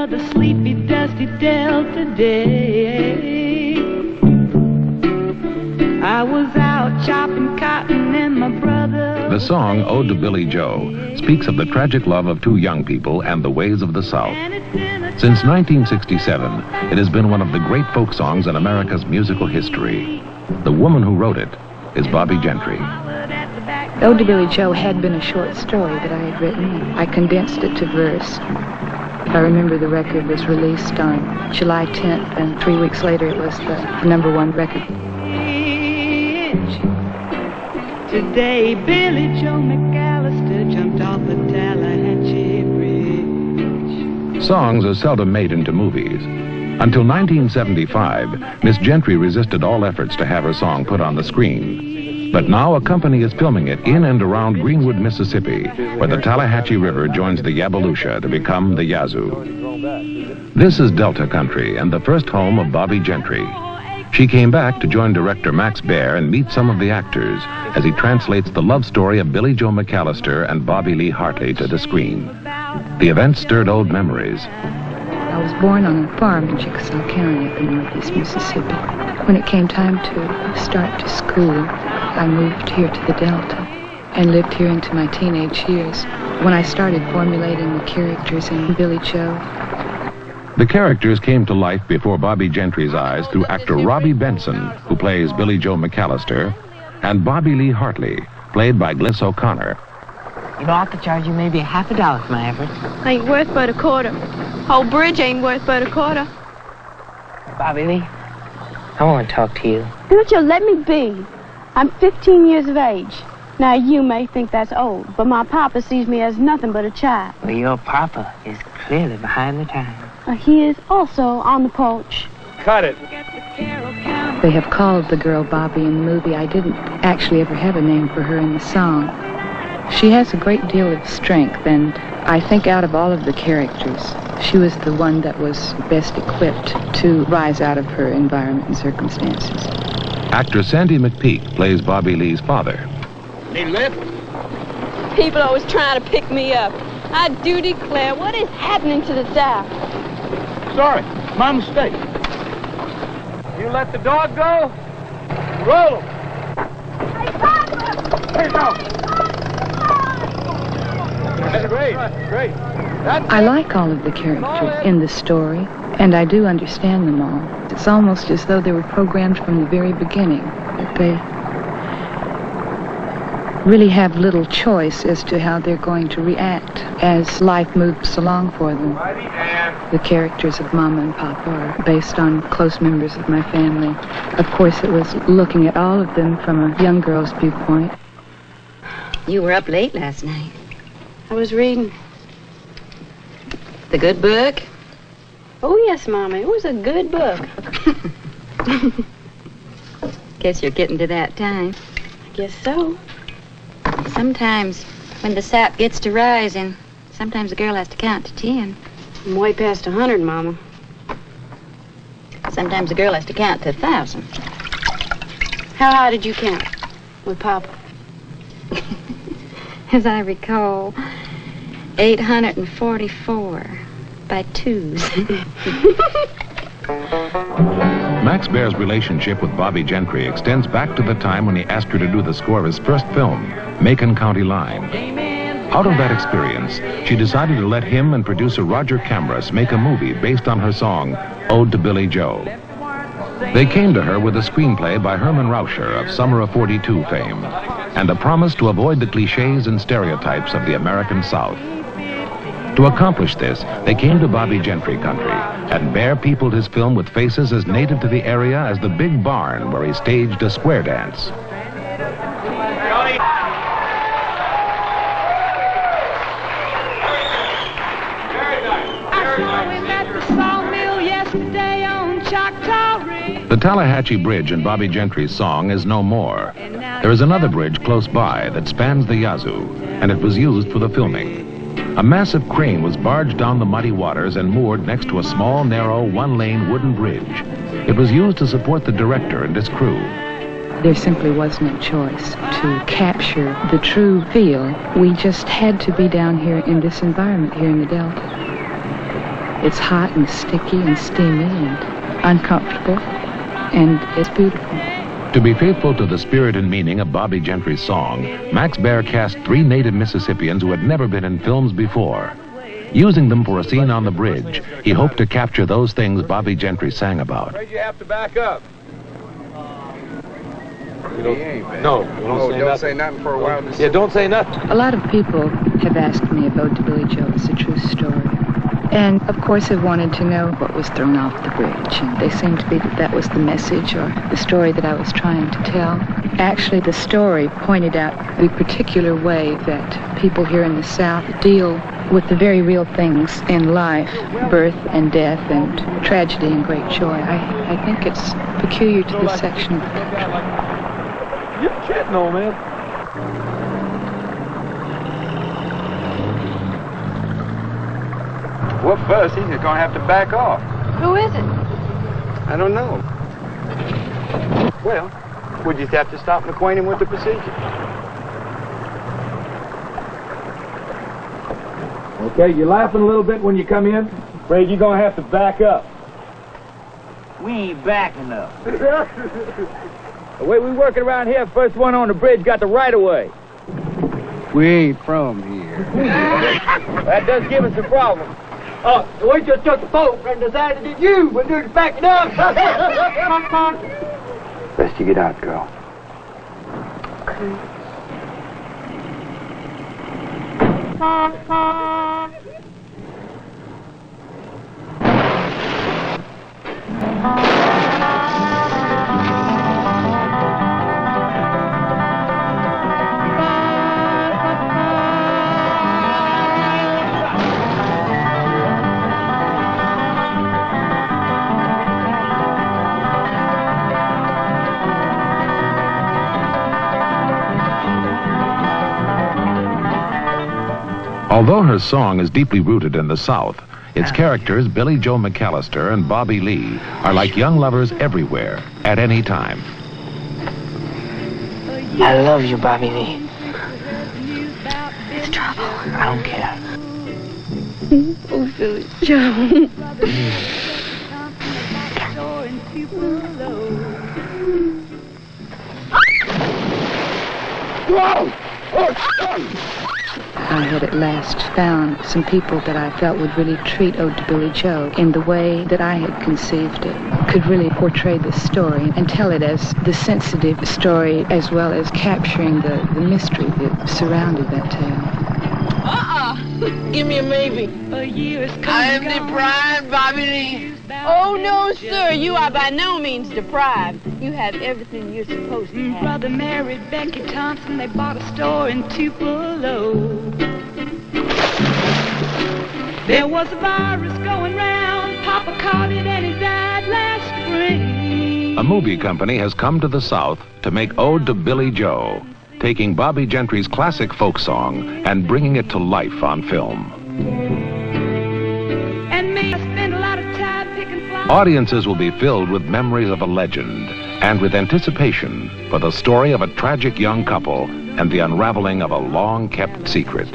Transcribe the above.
another sleepy, dusty Delta day. I was out chopping cotton and my brother... The song, Ode to Billie Joe, speaks of the tragic love of two young people and the ways of the South. Since 1967, it has been one of the great folk songs in America's musical history. The woman who wrote it is Bobbie Gentry. Ode to Billie Joe had been a short story that I had written. I condensed it to verse. I remember the record was released on July 10th, and 3 weeks later it was the #1 record. Today, Billie Joe McAllister jumped off the Tallahatchie Bridge. Songs are seldom made into movies. Until 1975, Miss Gentry resisted all efforts to have her song put on the screen. But now a company is filming it in and around Greenwood, Mississippi, where the Tallahatchie River joins the Yabalusha to become the Yazoo. This is Delta country and the first home of Bobbie Gentry. She came back to join director Max Baer and meet some of the actors as he translates the love story of Billie Joe McAllister and Bobbie Lee Hartley to the screen. The event stirred old memories. I was born on a farm in Chickasaw County up in northeast Mississippi. When it came time to start to school, I moved here to the Delta and lived here into my teenage years when I started formulating the characters in Billie Joe. The characters came to life before Bobbie Gentry's eyes through actor Robbie Benson, who plays Billie Joe McAllister, and Bobbie Lee Hartley, played by Glynis O'Connor. You know, I could charge you maybe $50 for my efforts. Ain't worth but a quarter. Whole bridge ain't worth but a quarter. Bobbie Lee, I want to talk to you. Don't you let me be. I'm 15 years of age. Now, you may think that's old, but my papa sees me as nothing but a child. Well, your papa is clearly behind the times. He is also on the porch. Cut it. They have called the girl Bobbie in the movie. I didn't actually ever have a name for her in the song. She has a great deal of strength, and I think out of all of the characters, she was the one that was best equipped to rise out of her environment and circumstances. Actor Sandy McPeak plays Bobbie Lee's father. Need a lift? People always trying to pick me up. I do declare, what is happening to the South? Sorry, my mistake. You let the dog go? Roll him. Hey, Papa! Here you go. That's great. Great. I like all of the characters in the story, and I do understand them all. It's almost as though they were programmed from the very beginning, that they really have little choice as to how they're going to react as life moves along for them. The characters of Mama and Papa are based on close members of my family. Of course, it was looking at all of them from a young girl's viewpoint. You were up late last night. I was reading. The good book? Oh, yes, Mama, it was a good book. Guess you're getting to that time. I guess so. Sometimes, when the sap gets to rising, sometimes a girl has to count to 10. I'm way past 100, Mama. Sometimes a girl has to count to 1,000. How high did you count with Papa? As I recall, 844 by twos. Max Baer's relationship with Bobbie Gentry extends back to the time when he asked her to do the score of his first film, Macon County Line. Out of that experience, she decided to let him and producer Roger Camrus make a movie based on her song, Ode to Billie Joe. They came to her with a screenplay by Herman Rauscher of Summer of '42 fame, and a promise to avoid the cliches and stereotypes of the American South. To accomplish this, they came to Bobbie Gentry country, and Baer peopled his film with faces as native to the area as the big barn where he staged a square dance. The Tallahatchie Bridge in Bobbie Gentry's song is no more. There is another bridge close by that spans the Yazoo, and it was used for the filming. A massive crane was barged down the muddy waters and moored next to a small, narrow, one-lane wooden bridge. It was used to support the director and his crew. There simply was no choice to capture the true feel. We just had to be down here in this environment here in the Delta. It's hot and sticky and steamy and uncomfortable, and it's beautiful. To be faithful to the spirit and meaning of Bobbie Gentry's song, Max Baer cast 3 native Mississippians who had never been in films before. Using them for a scene on the bridge, he hoped to capture those things Bobbie Gentry sang about. You have to back up. Don't say nothing for a while. Yeah, don't say nothing. A lot of people have asked me if Ode to Billy Joe is a true story. And, of course, have wanted to know what was thrown off the bridge. And they seemed to be that was the message or the story that I was trying to tell. Actually, the story pointed out the particular way that people here in the South deal with the very real things in life, birth and death and tragedy and great joy. I think it's peculiar to this section of the country. You're kidding, old man. Well, first, he's going to have to back off. Who is it? I don't know. Well, we just have to stop and acquaint him with the procedure. Okay, you're laughing a little bit when you come in. Afraid you're going to have to back up. We ain't backing up. The way we work it around here, first one on the bridge got the right of way. We ain't from here. That does give us a problem. We just took the boat and decided that you would do the backing up. Best you get out, girl. Although her song is deeply rooted in the South, its characters, Billy Joe McAllister and Bobbie Lee, are like young lovers everywhere, at any time. I love you, Bobbie Lee. It's trouble. I don't care. Oh, Billy Joe. I had at last found some people that I felt would really treat Ode to Billy Joe in the way that I had conceived it, could really portray the story and tell it as the sensitive story as well as capturing the mystery that surrounded that tale. Give me a maybe. I am deprived, Bobbie Lee. Oh, no, sir. You are by no means deprived. You have everything you're supposed to have. Brother married Becky Thompson. They bought a store in Tupelo. There was a virus going round. Papa caught it and he died last spring. A movie company has come to the South to make Ode to Billy Joe, taking Bobbie Gentry's classic folk song and bringing it to life on film. And me, I spent a lot of time picking flowers. Audiences will be filled with memories of a legend and with anticipation for the story of a tragic young couple and the unraveling of a long-kept secret.